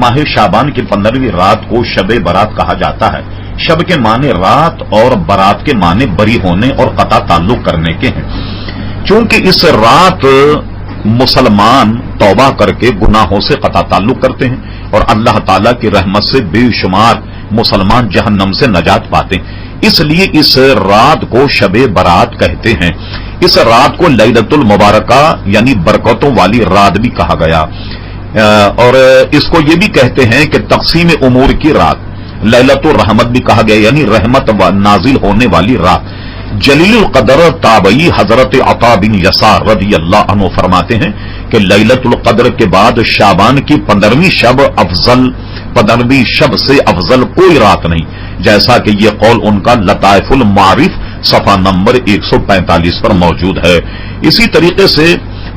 माह शाबान की 15वीं रात को शब बारात कहा जाता है। शब के माने रात और बारात के माने बरी होने और कता ताल्लुक करने के हैं। चूंकि इस रात मुसलमान तौबा करके गुनाहों से कता ताल्लुक करते हैं और अल्लाह ताला की रहमत से बेशुमार मुसलमान जहन्नम से नजात पाते हैं, इसलिए इस रात को शबे बारात कहते हैं। इस रात को लैलतुल मुबारका यानी बरकतों वाली रात भी कहा गया और इसको ये भी कहते हैं कि तक़सीम उमूर की रात, लैलतुल रहमत भी कहा गया यानी रहमत नाजिल होने वाली रात। जलील कदर ताबई हजरत अता बिन यसार रज़ी अल्लाह अन्हु फरमाते हैं कि लैलतुल कद्र के बाद शाबान की 15वीं शब अफजल, 15वीं शब से अफजल कोई रात नहीं, जैसा कि ये कौल उनका लताइफुल मारिफ सफा नंबर 145 पर मौजूद है। इसी तरीके से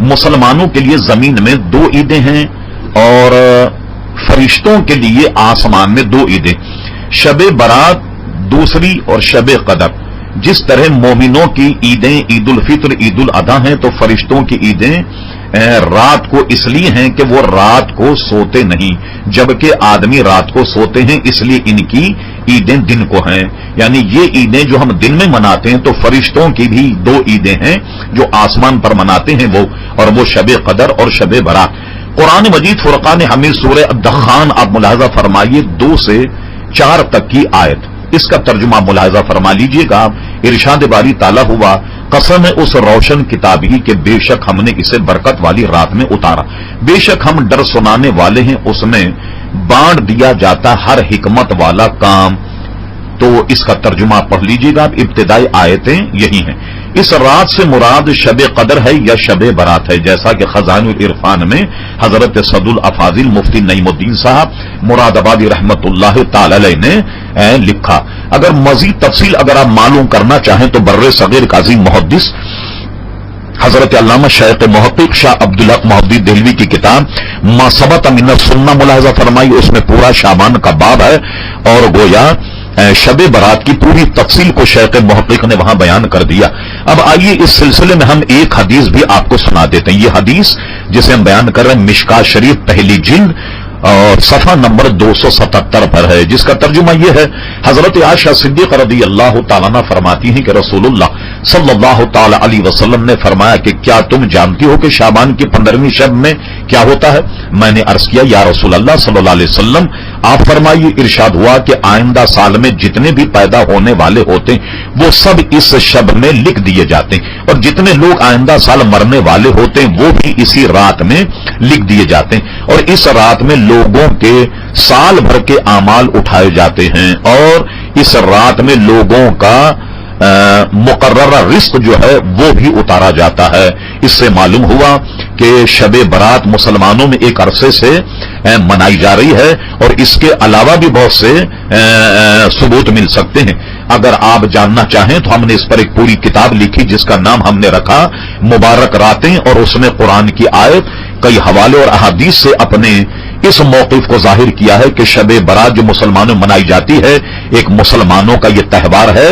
मुसलमानों के लिए जमीन में 2 ईदें हैं और फरिश्तों के लिए आसमान में 2 ईदें, शब बारात दूसरी और शब कदर। जिस तरह मोमिनों की ईदें ईद उल फित्र ईद उल अदा हैं, तो फरिश्तों की ईदें रात को इसलिए हैं कि वो रात को सोते नहीं, जबकि आदमी रात को सोते हैं, इसलिए इनकी ईदें दिन को हैं। यानी ये ईदें जो हम दिन में मनाते हैं, तो फरिश्तों की भी 2 ईदें हैं जो आसमान पर मनाते हैं वो, और वो शब कदर और शब बारात। कुरान मजीद फुरकान हमीद सूरह अद-दखान आप मुलाहजा फरमाइए 2 से 4 तक की आयत, इसका तर्जुमा मुलाहजा फरमा लीजिएगा। इरशाद बारी ताला हुआ, कसम है उस रोशन किताब ही कि बेशक हमने इसे बरकत वाली रात में उतारा, बेशक हम डर सुनाने वाले हैं, उसमें बांट दिया जाता हर हिकमत वाला काम। तो इसका तर्जुमा पढ़ लीजिएगा, इब्तिदाई आयतें यही हैं। इस रात से मुराद शब कदर है या शब बारात है, जैसा कि खजानुल इरफान में हजरत सदुल अफाजिल मुफ्ती नईमुद्दीन साहब मुरादाबादी रहमतुल्लाह ताला अलैह ने लिखा। अगर मजीद तफसील अगर आप मालूम करना चाहें तो बर्रे सगीर का अजीम मुहद्दिस हजरत अल्लामा शेख मुहक्किक शाह अब्दुल हक मुहद्दिस देहलवी की किताब मा सबत मिन सुन्ना मुलाहजा फरमाई, उसमें पूरा शाबान का बाब है और गोया शब बारात की पूरी तफसील को शेख मुहक्किक ने वहां बयान कर दिया। अब आइए इस सिलसिले में हम एक हदीस भी आपको सुना देते हैं। ये हदीस जिसे हम बयान कर रहे हैं मिशकात शरीफ पहली जिल्द और सफा नंबर 277 पर है, जिसका तर्जुमा यह है, हजरत आयशा सिद्दीक़ रज़ी अल्लाह ताला अन्हा फरमाती हैं कि रसूलुल्लाह सल्लल्लाहु ताला अलैहि वसल्लम ने फरमाया कि क्या तुम जानती हो कि शाबान की 15वीं शब में क्या होता है? मैंने अर्ज किया या रसूल अल्लाह सल्लल्लाहु अलैहि वसल्लम आप फरमाइए। इरशाद हुआ कि आइंदा साल में जितने भी पैदा होने वाले होते हैं वो सब इस शब में लिख दिए जाते हैं, और जितने लोग आइंदा साल मरने वाले होते हैं वो भी इसी रात में लिख दिए जाते हैं, और इस रात में लोगों के साल भर के आमाल उठाए जाते हैं, और इस रात में लोगों का मुकर्ररा रिस्क जो है वो भी उतारा जाता है। इससे मालूम हुआ कि शब बारात मुसलमानों में एक अरसे से मनाई जा रही है, और इसके अलावा भी बहुत से सबूत मिल सकते हैं। अगर आप जानना चाहें तो हमने इस पर एक पूरी किताब लिखी जिसका नाम हमने रखा मुबारक रातें, और उसमें कुरान की आयत कई हवाले और अहादीस से अपने इस मौक़िफ़ को जाहिर किया है कि शब बारात जो मुसलमानों में मनाई जाती है एक मुसलमानों का ये त्यौहार है।